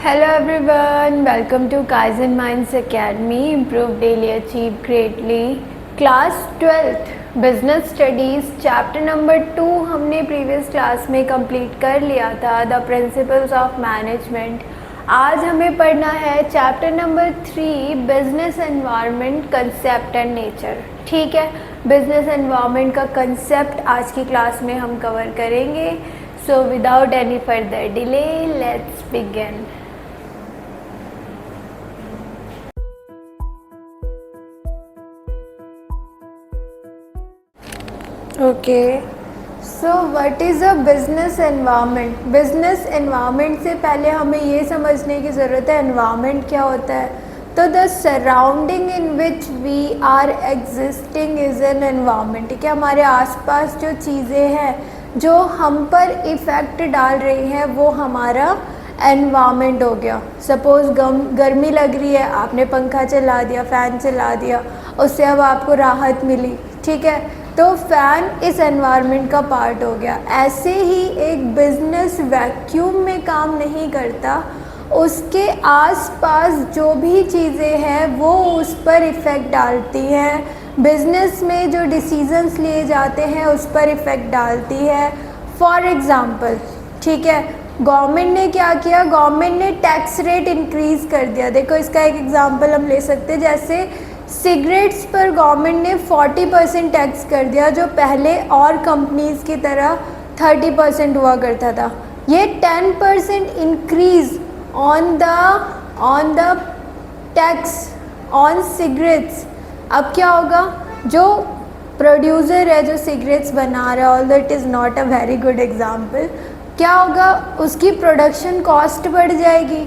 Hello everyone, welcome to Kaizen Minds Academy. Improve daily, achieve greatly. Class 12th Business Studies Chapter number 2 हमने previous class में complete कर लिया था, The Principles of Management. आज हमें पढ़ना है Chapter number 3 Business Environment Concept and Nature. ठीक है, Business Environment का concept आज की class में हम cover करेंगे. So without any further delay, let's begin. Okay, so what is a business environment. Business environment से पहले हमें ये समझने की ज़रूरत है एनवायरनमेंट क्या होता है। तो the surrounding in which we are existing is an environment. ठीक है, हमारे आसपास जो चीज़ें हैं जो हम पर इफ़ेक्ट डाल रही हैं वो हमारा एनवायरनमेंट हो गया। सपोज़ गर्मी लग रही है, आपने पंखा चला दिया, फ़ैन चला दिया, उससे अब आपको राहत मिली। ठीक है, तो फ़ैन इस एनवायरनमेंट का पार्ट हो गया। ऐसे ही एक बिज़नेस वैक्यूम में काम नहीं करता, उसके आसपास जो भी चीज़ें हैं वो उस पर इफ़ेक्ट डालती हैं। बिज़नेस में जो डिसीजंस लिए जाते हैं उस पर इफ़ेक्ट डालती है। फॉर एग्ज़ाम्पल, ठीक है, गवर्नमेंट ने क्या किया, गवर्नमेंट ने टैक्स रेट इंक्रीज़ कर दिया। देखो, इसका एक एग्ज़ाम्पल हम ले सकते हैं, जैसे सिगरेट्स पर गवर्नमेंट ने 40% टैक्स कर दिया, जो पहले और कंपनीज़ की तरह 30% हुआ करता था। ये 10% increase on the tax on cigarettes. अब क्या होगा, जो प्रोड्यूसर है जो सिगरेट्स बना रहा है, although it is not a very good example, क्या होगा, उसकी प्रोडक्शन कॉस्ट बढ़ जाएगी।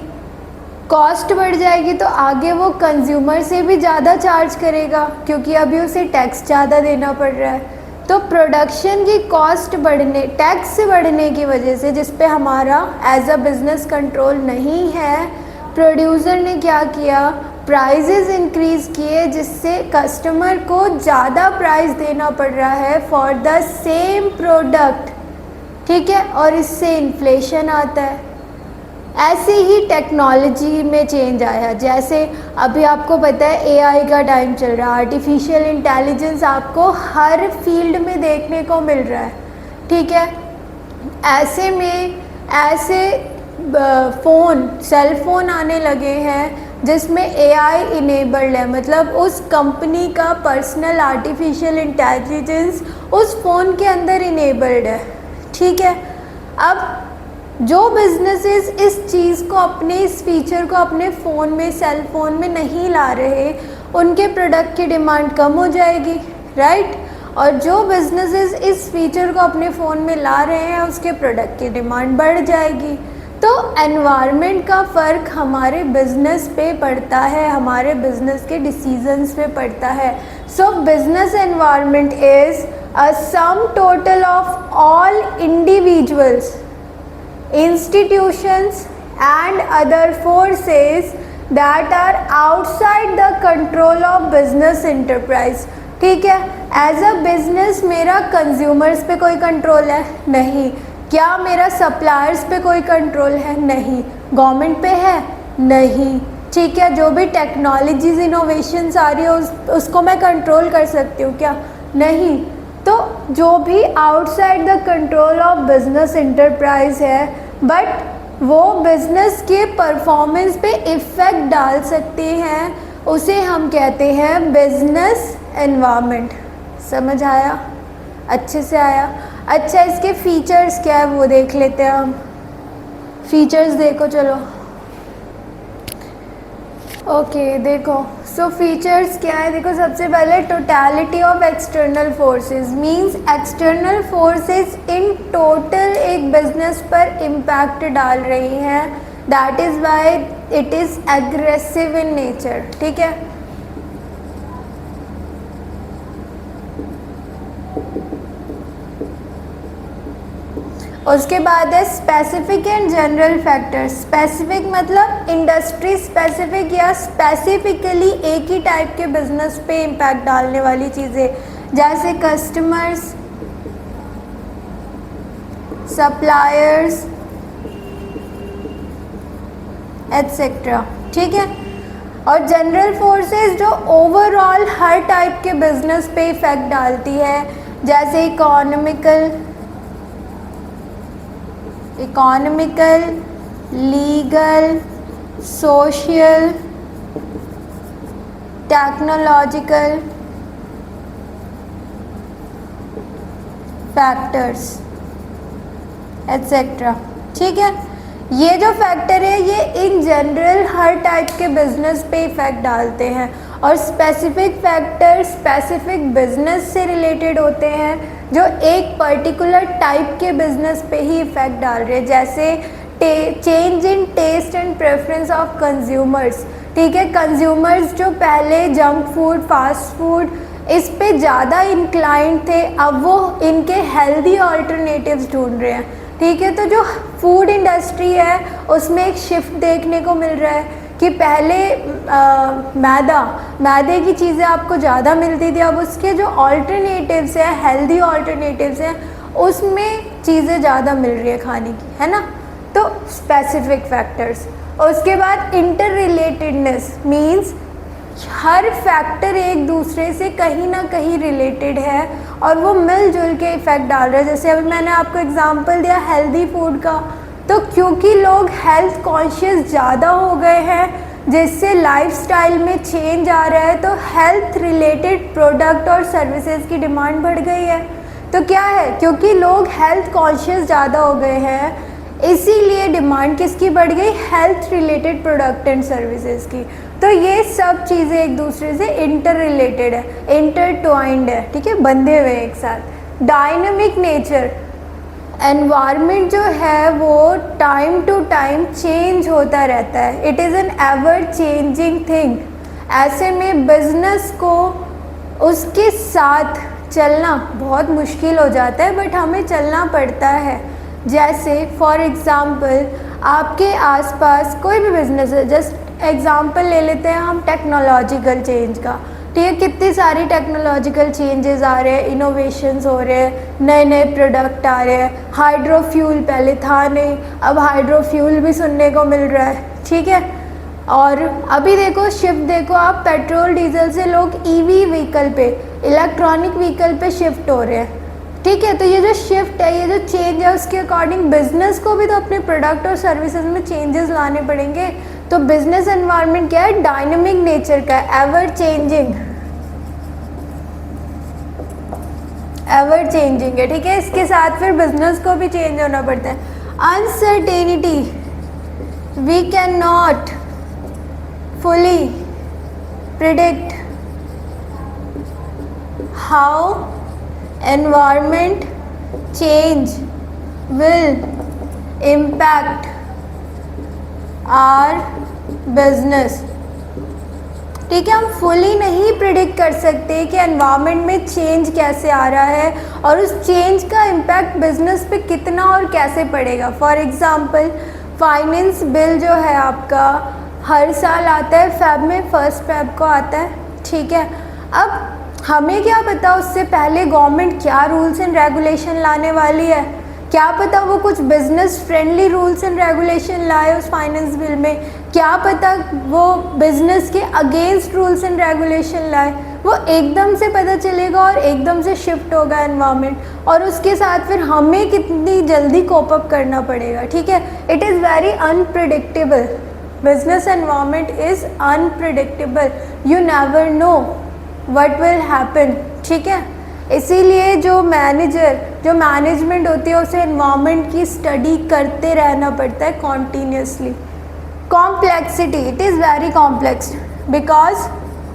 कॉस्ट बढ़ जाएगी तो आगे वो कंज्यूमर से भी ज़्यादा चार्ज करेगा, क्योंकि अभी उसे टैक्स ज़्यादा देना पड़ रहा है। तो प्रोडक्शन की कॉस्ट बढ़ने, टैक्स बढ़ने की वजह से, जिस पे हमारा एज अ बिज़नेस कंट्रोल नहीं है, प्रोड्यूसर ने क्या किया, प्राइजेज़ इंक्रीज़ किए, जिससे कस्टमर को ज़्यादा प्राइस देना पड़ रहा है फॉर द सेम प्रोडक्ट। ठीक है, और इससे इन्फ्लेशन आता है। ऐसे ही टेक्नोलॉजी में चेंज आया, जैसे अभी आपको पता है एआई का टाइम चल रहा है, आर्टिफिशियल इंटेलिजेंस आपको हर फील्ड में देखने को मिल रहा है। ठीक है, ऐसे में ऐसे सेल फ़ोन आने लगे हैं जिसमें एआई इनेबल्ड है, मतलब उस कंपनी का पर्सनल आर्टिफिशियल इंटेलिजेंस उस फ़ोन के अंदर इनेबल्ड है। ठीक है, अब जो बिजनेसेस इस चीज़ को, अपने इस फीचर को अपने फ़ोन में, सेल फ़ोन में नहीं ला रहे, उनके प्रोडक्ट की डिमांड कम हो जाएगी, राइट। और जो बिजनेसेस इस फीचर को अपने फ़ोन में ला रहे हैं उसके प्रोडक्ट की डिमांड बढ़ जाएगी। तो एनवायरनमेंट का फ़र्क हमारे बिज़नेस पे पड़ता है, हमारे बिज़नेस के डिसीजंस पे पड़ता है। So business environment is a sum total of all individuals, institutions and other forces that are outside the control of business enterprise। ठीक है, एज अ बिजनेस मेरा कंज्यूमर्स पे कोई कंट्रोल है नहीं, क्या मेरा सप्लायर्स पे कोई कंट्रोल है नहीं, गवर्नमेंट पे है नहीं। ठीक है, जो भी टेक्नोलॉजीज इनोवेशंस आ रही है उसको मैं कंट्रोल कर सकती हूँ क्या, नहीं। तो जो भी outside the control of business enterprise है, बट वो बिजनेस के परफॉर्मेंस पे इफ़ेक्ट डाल सकते हैं, उसे हम कहते हैं बिजनेस एनवायरनमेंट। समझ आया, अच्छे से आया। अच्छा, इसके फीचर्स क्या है वो देख लेते हैं हम। फीचर्स देखो, चलो। ओके, देखो, सो फीचर्स क्या है, देखो, सबसे पहले totality of external forces, means external forces in total एक बिजनेस पर इम्पैक्ट डाल रही हैं, that is why it is aggressive in nature. ठीक है, उसके बाद है specific and general factors. Specific मतलब इंडस्ट्री स्पेसिफिक या स्पेसिफिकली एक ही टाइप के बिजनेस पे इम्पैक्ट डालने वाली चीज़ें, जैसे कस्टमर्स, सप्लायर्स, एट्सेट्रा। ठीक है, और जनरल फोर्सेस जो ओवरऑल हर टाइप के बिजनेस पे इफेक्ट डालती है, जैसे economical, legal, social, technological factors etcetera. ठीक है, ये जो फैक्टर है ये इन जनरल हर टाइप के बिजनेस पे इफेक्ट डालते हैं, और स्पेसिफिक फैक्टर स्पेसिफिक बिजनेस से रिलेटेड होते हैं जो एक पर्टिकुलर टाइप के बिजनेस पे ही इफेक्ट डाल रहे हैं, जैसे change in taste and preference of consumers. ठीक है, कंज्यूमर्स जो पहले जंक फूड, फास्ट फूड इस पे ज़्यादा इंक्लाइंड थे, अब वो इनके हेल्दी ऑल्टरनेटिव्स ढूंढ रहे हैं। ठीक है, तो जो फूड इंडस्ट्री है उसमें एक शिफ्ट देखने को मिल रहा है कि पहले मैदे की चीज़ें आपको ज़्यादा मिलती थी, अब उसके जो ऑल्टरनेटिव्स हैं, हेल्दी ऑल्टरनेटिव्स हैं, उसमें चीज़ें ज़्यादा मिल रही है खाने की, है ना। तो स्पेसिफिक फैक्टर्स, और उसके बाद इंटर रिलेटेडनेस मीन्स हर फैक्टर एक दूसरे से कहीं ना कहीं रिलेटेड है और वो मिलजुल के इफ़ेक्ट डाल रहा है। जैसे अभी मैंने आपको एग्जांपल दिया हेल्दी फूड का, तो क्योंकि लोग हेल्थ कॉन्शियस ज़्यादा हो गए हैं जिससे लाइफस्टाइल में चेंज आ रहा है, तो हेल्थ रिलेटेड प्रोडक्ट और सर्विसेज की डिमांड बढ़ गई है। तो क्या है, क्योंकि लोग हेल्थ कॉन्शियस ज़्यादा हो गए हैं इसीलिए डिमांड किसकी बढ़ गई, health related product and services की। तो ये सब चीज़ें एक दूसरे से इंटर रिलेटेड है, इंटरट्वाइंड है। ठीक है, बंधे हुए एक साथ। डायनामिक नेचर, एनवायरनमेंट जो है वो टाइम टू टाइम चेंज होता रहता है, it is an ever changing thing. ऐसे में बिजनेस को उसके साथ चलना बहुत मुश्किल हो जाता है, बट हमें चलना पड़ता है। जैसे फॉर एग्ज़ाम्पल आपके आसपास कोई भी बिज़नेस है, जस्ट एग्ज़ाम्पल ले लेते हैं हम टेक्नोलॉजिकल चेंज का। ठीक है, कितनी सारी टेक्नोलॉजिकल चेंजेस आ रहे हैं, इनोवेशंस हो रहे हैं, नए नए प्रोडक्ट आ रहे हैं। हाइड्रोफ्यूल पहले था नहीं, अब हाइड्रोफ्यूल भी सुनने को मिल रहा है। ठीक है, और अभी देखो शिफ्ट देखो आप, पेट्रोल डीजल से लोग ईवी व्हीकल पे, इलेक्ट्रॉनिक व्हीकल पे शिफ्ट हो रहे हैं। ठीक है, तो ये जो शिफ्ट है, ये जो चेंज है, उसके अकॉर्डिंग बिजनेस को भी तो अपने प्रोडक्ट और सर्विसेज में चेंजेस लाने पड़ेंगे। तो बिजनेस एनवायरनमेंट क्या है, डायनामिक नेचर का, एवर चेंजिंग है। ठीक है, इसके साथ फिर बिजनेस को भी चेंज होना पड़ता है। Uncertainty, we can not fully predict how environment change will impact our business। ठीक है, हम फुली नहीं प्रिडिक्ट कर सकते कि एनवायरनमेंट में चेंज कैसे आ रहा है और उस चेंज का इम्पैक्ट बिजनेस पे कितना और कैसे पड़ेगा। फॉर एग्जांपल फाइनेंस बिल जो है आपका हर साल आता है, फेब में, 1 फेब को आता है। ठीक है, अब हमें क्या पता उससे पहले गवर्नमेंट क्या रूल्स एंड रेगुलेशन लाने वाली है, क्या पता वो कुछ business friendly rules and regulation लाए उस फाइनेंस बिल में, क्या पता वो बिजनेस के अगेंस्ट रूल्स एंड रेगुलेशन लाए। वो एकदम से पता चलेगा और एकदम से शिफ्ट होगा एनवायरनमेंट, और उसके साथ फिर हमें कितनी जल्दी कोप अप करना पड़ेगा। ठीक है, it is very unpredictable, business environment is unpredictable, you never know what will happen। ठीक है, इसीलिए जो मैनेजमेंट होती है उसे एनवायरनमेंट की स्टडी करते रहना पड़ता है continuously. Complexity, it is very complex because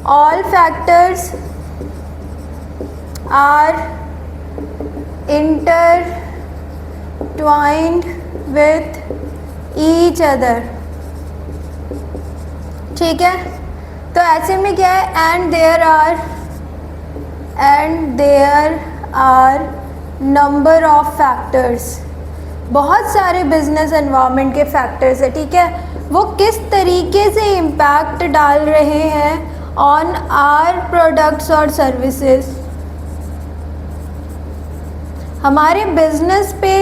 all factors are intertwined with each other। ठीक है, तो ऐसे में क्या है, and there are number of factors, बहुत सारे बिजनेस एनवायरनमेंट के फैक्टर्स है। ठीक है, वो किस तरीके से इम्पैक्ट डाल रहे हैं ऑन आर प्रोडक्ट्स और सर्विसेज, हमारे बिजनेस पे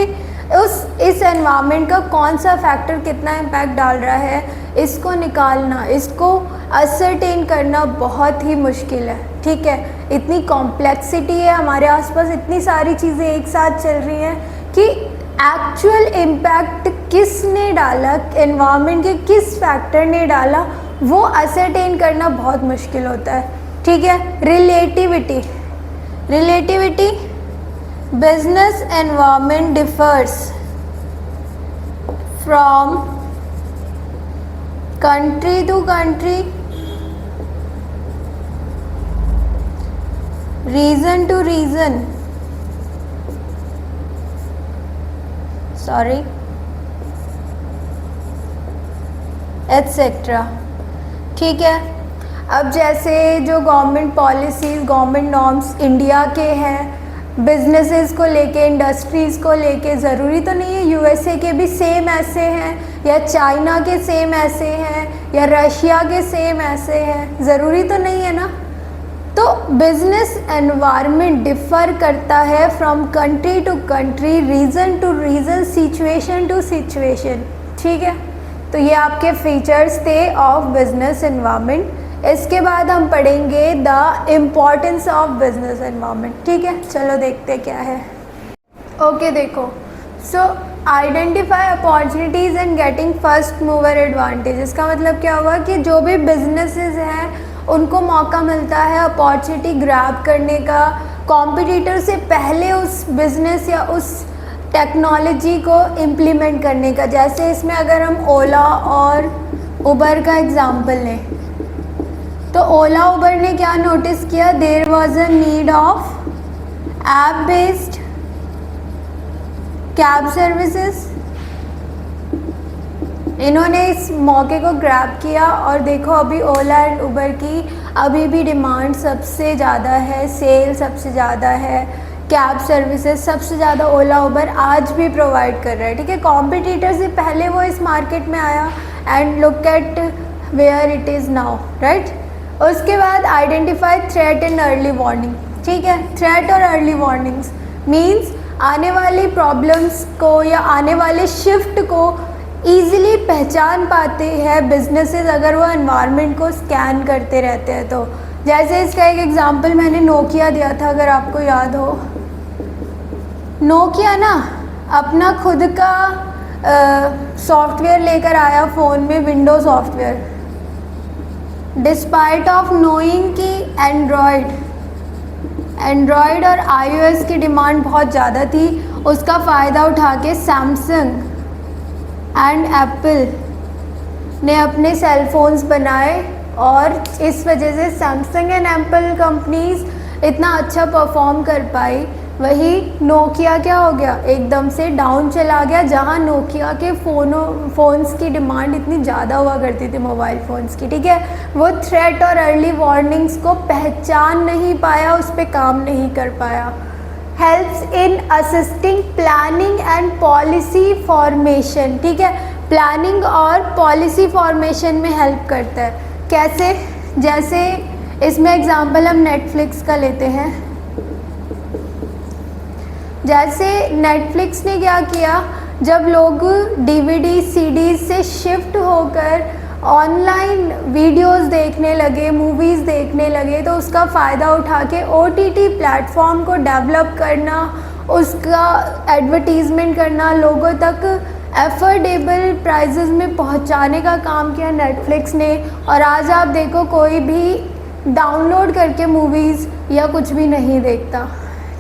इस एनवायरनमेंट का कौन सा फैक्टर कितना इम्पैक्ट डाल रहा है, इसको निकालना, इसको असरटेन करना बहुत ही मुश्किल है। ठीक है, इतनी कॉम्प्लेक्सिटी है हमारे आसपास, इतनी सारी चीज़ें एक साथ चल रही हैं कि एक्चुअल इम्पैक्ट किसने डाला, एनवायरनमेंट के किस फैक्टर ने डाला, वो असरटेन करना बहुत मुश्किल होता है। ठीक है, relativity, business environment differs from country to country, region to region, etcetera. ठीक है, अब जैसे जो government policies, government norms India के हैं बिजनेसेस को लेके, इंडस्ट्रीज़ को लेके, ज़रूरी तो नहीं है यूएसए के भी सेम ऐसे हैं, या चाइना के सेम ऐसे हैं, या रशिया के सेम ऐसे हैं, ज़रूरी तो नहीं है ना। तो बिजनेस एनवायरनमेंट डिफ़र करता है from country to country, region to region, situation to situation. ठीक है, तो ये आपके फीचर्स थे ऑफ बिजनेस एनवायरनमेंट। इसके बाद हम पढ़ेंगे the importance of business environment. ठीक है, चलो देखते क्या है। ओके, देखो, so identify opportunities and getting first mover advantage. इसका मतलब क्या हुआ कि जो भी बिजनेसेस हैं उनको मौका मिलता है अपॉर्चुनिटी ग्रैब करने का, कॉम्पिटिटर से पहले उस बिज़नेस या उस टेक्नोलॉजी को इम्प्लीमेंट करने का। जैसे इसमें अगर हम ओला और उबर का एग्ज़ाम्पल लें, तो ओला उबर ने क्या नोटिस किया, there was a need of app based cab services. इन्होंने इस मौके को ग्रैब किया और देखो अभी ओला एंड उबर की अभी भी डिमांड सबसे ज़्यादा है, सेल सबसे ज़्यादा है, कैब सर्विसेज सबसे ज़्यादा ओला उबर आज भी प्रोवाइड कर रहा है। ठीक है, कॉम्पिटिटर से पहले वो इस मार्केट में आया and look at where it is now, right. उसके बाद identify threat and early warning. ठीक है, थ्रेट और अर्ली वार्निंग्स मीन्स आने वाली प्रॉब्लम्स को या आने वाले शिफ्ट को ईज़िली पहचान पाते हैं बिजनेसेस अगर वो एनवायरनमेंट को स्कैन करते रहते हैं। तो जैसे इसका एक एग्जांपल मैंने नोकिया दिया था, अगर आपको याद हो। नोकिया ना अपना खुद का सॉफ्टवेयर लेकर आया फ़ोन में, window software, despite of knowing कि एंड्रॉयड और iOS की डिमांड बहुत ज़्यादा थी, उसका फ़ायदा उठा के सैमसंग एंड एप्पल ने अपने सेल फोन्स बनाए और इस वजह से सैमसंग एंड एप्पल कंपनीज इतना अच्छा परफॉर्म कर पाई। वही नोकिया क्या हो गया, एकदम से डाउन चला गया, जहाँ नोकिया के फ़ोन्स की डिमांड इतनी ज़्यादा हुआ करती थी, मोबाइल फ़ोन्स की। ठीक है, वो थ्रेट और अर्ली वार्निंग्स को पहचान नहीं पाया, उस पर काम नहीं कर पाया। Helps in assisting planning and policy formation. ठीक है, प्लानिंग और पॉलिसी फॉर्मेशन में हेल्प करता है। कैसे, जैसे इसमें एग्जांपल हम नेटफ्लिक्स का लेते हैं। जैसे नेटफ्लिक्स ने क्या किया, जब लोग डीवीडी सीडीज से शिफ्ट होकर ऑनलाइन वीडियोस देखने लगे, मूवीज़ देखने लगे, तो उसका फ़ायदा उठा के ओटीटी प्लेटफॉर्म को डेवलप करना, उसका एडवर्टीज़मेंट करना, लोगों तक एफोर्डेबल प्राइसेस में पहुंचाने का काम किया नेटफ्लिक्स ने। और आज आप देखो कोई भी डाउनलोड करके मूवीज़ या कुछ भी नहीं देखता।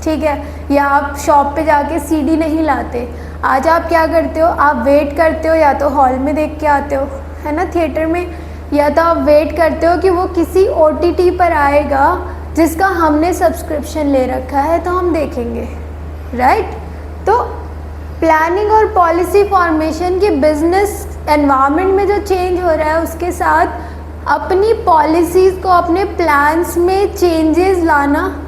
ठीक है, या आप शॉप पे जाके सीडी नहीं लाते। आज आप क्या करते हो, आप वेट करते हो, या तो हॉल में देख के आते हो, है ना, थिएटर में, या तो आप वेट करते हो कि वो किसी ओटीटी पर आएगा जिसका हमने सब्सक्रिप्शन ले रखा है तो हम देखेंगे, राइट। तो प्लानिंग और पॉलिसी फॉर्मेशन के बिजनेस एनवायरनमेंट में जो चेंज हो रहा है उसके साथ अपनी पॉलिसीज़ को, अपने प्लान्स में चेंजेस लाना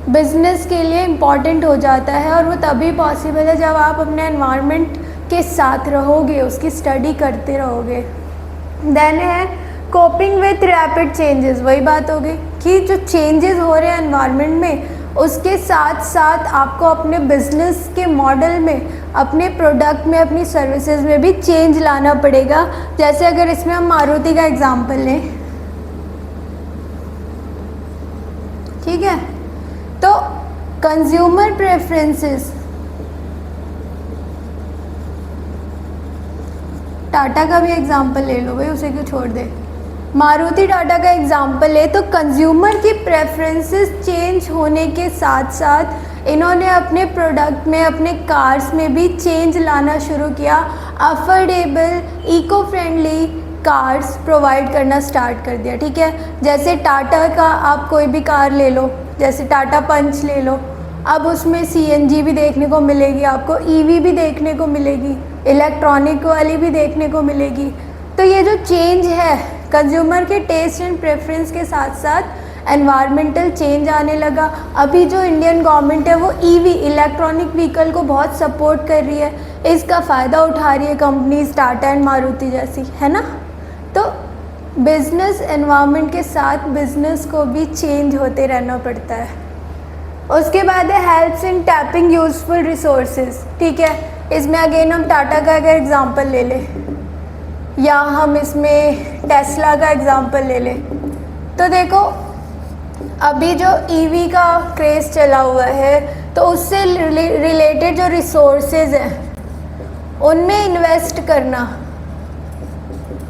बिज़नेस के लिए इम्पॉर्टेंट हो जाता है। और वो तभी पॉसिबल है जब आप अपने एनवायरनमेंट के साथ रहोगे, उसकी स्टडी करते रहोगे। देन है कोपिंग विथ रैपिड चेंजेस। वही बात हो गई कि जो चेंजेस हो रहे हैं एनवायरनमेंट में उसके साथ साथ आपको अपने बिजनेस के मॉडल में, अपने प्रोडक्ट में, अपनी सर्विसेज में भी चेंज लाना पड़ेगा। जैसे अगर इसमें हम मारुति का एग्जांपल लें, ठीक है, तो कंज्यूमर प्रेफरेंसेस, टाटा का भी एग्जांपल ले लो भाई, उसे क्यों छोड़ दे, मारुति टाटा का एग्जांपल है, तो कंज्यूमर की प्रेफरेंसेस चेंज होने के साथ साथ इन्होंने अपने प्रोडक्ट में, अपने कार्स में भी चेंज लाना शुरू किया। Affordable, eco friendly cars provide करना स्टार्ट कर दिया। ठीक है, जैसे टाटा का आप कोई भी कार ले लो, जैसे टाटा पंच ले लो, अब उसमें सीएनजी भी देखने को मिलेगी, आपको ईवी भी देखने को मिलेगी, इलेक्ट्रॉनिक वाली भी देखने को मिलेगी। तो ये जो चेंज है कंज्यूमर के टेस्ट एंड प्रेफरेंस के साथ साथ एनवायरमेंटल चेंज आने लगा। अभी जो इंडियन गवर्नमेंट है वो ईवी, इलेक्ट्रॉनिक व्हीकल को बहुत सपोर्ट कर रही है, इसका फ़ायदा उठा रही है कंपनीज टाटा एंड मारुति जैसी, है ना। तो बिजनेस एनवायरनमेंट के साथ बिजनेस को भी चेंज होते रहना पड़ता है। उसके बाद है helps in tapping useful resources. ठीक है, इसमें अगेन हम टाटा का अगर एग्जांपल ले लें या हम इसमें टेस्ला का एग्जांपल ले लें, तो देखो अभी जो ईवी का क्रेज़ चला हुआ है, तो उससे रिलेटेड जो रिसोर्सेज हैं उनमें इन्वेस्ट करना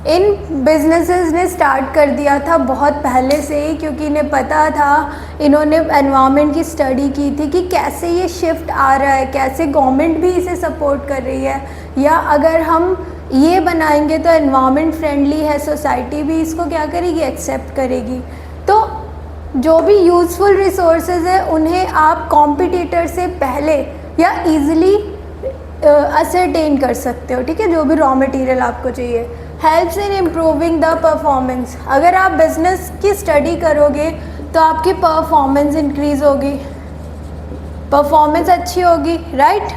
इन बिजनेसेस ने स्टार्ट कर दिया था बहुत पहले से ही, क्योंकि इन्हें पता था, इन्होंने एनवायरनमेंट की स्टडी की थी कि कैसे ये शिफ्ट आ रहा है, कैसे गवर्नमेंट भी इसे सपोर्ट कर रही है, या अगर हम ये बनाएंगे तो एनवायरनमेंट फ्रेंडली है, सोसाइटी भी इसको क्या करेगी, एक्सेप्ट करेगी। तो जो भी यूज़फुल रिसोर्सेज है उन्हें आप कॉम्पिटिटर से पहले या ईजिली असरटेन कर सकते हो। ठीक है, जो भी रॉ मटेरियल आपको चाहिए। Helps in improving the performance, अगर आप बिजनेस की स्टडी करोगे तो आपकी परफॉर्मेंस इंक्रीज़ होगी, परफॉर्मेंस अच्छी होगी, राइट,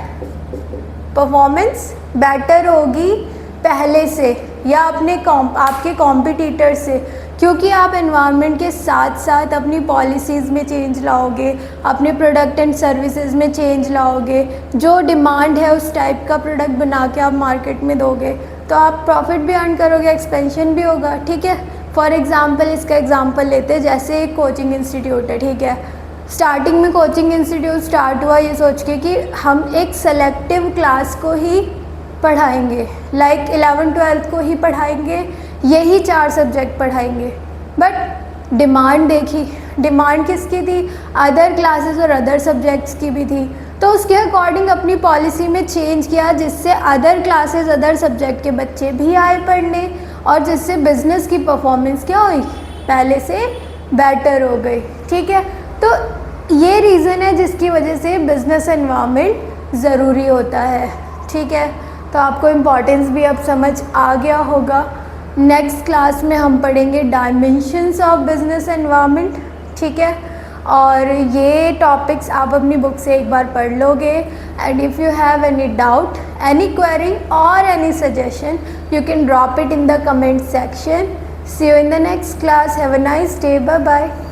परफॉर्मेंस बेटर होगी पहले से या आपके कॉम्पिटिटर से, क्योंकि आप एनवायरनमेंट के साथ साथ अपनी पॉलिसीज़ में चेंज लाओगे, अपने प्रोडक्ट एंड सर्विसेज में चेंज लाओगे, जो डिमांड है उस टाइप का प्रोडक्ट बना के आप मार्केट में दोगे, तो आप प्रॉफिट भी अर्न करोगे, एक्सपेंशन भी होगा। ठीक है, फॉर एग्जांपल इसका एग्जांपल लेते हैं, जैसे एक कोचिंग इंस्टीट्यूट है। ठीक है, स्टार्टिंग में कोचिंग इंस्टीट्यूट स्टार्ट हुआ ये सोच के कि हम एक सेलेक्टिव क्लास को ही पढ़ाएंगे, लाइक 11th-12th को ही पढ़ाएंगे, यही 4 सब्जेक्ट पढ़ाएंगे। बट डिमांड देखी, डिमांड किसकी थी, अदर क्लासेस और अदर सब्जेक्ट्स की भी थी, तो उसके अकॉर्डिंग अपनी पॉलिसी में चेंज किया, जिससे अदर क्लासेस, अदर सब्जेक्ट के बच्चे भी आए पढ़ने, और जिससे बिज़नेस की परफॉर्मेंस क्या हुई, पहले से बेटर हो गई। ठीक है, तो ये रीज़न है जिसकी वजह से बिज़नेस एनवायरनमेंट ज़रूरी होता है। ठीक है, तो आपको इम्पॉर्टेंस भी अब समझ आ गया होगा। नेक्स्ट क्लास में हम पढ़ेंगे डायमेंशंस ऑफ बिजनेस एनवायरनमेंट। ठीक है, और ये टॉपिक्स आप अपनी बुक से एक बार पढ़ लोगे। And if you have any doubt, any query और any suggestion, you can drop it in the comment section. See you in the next class. Have a nice day. Bye bye.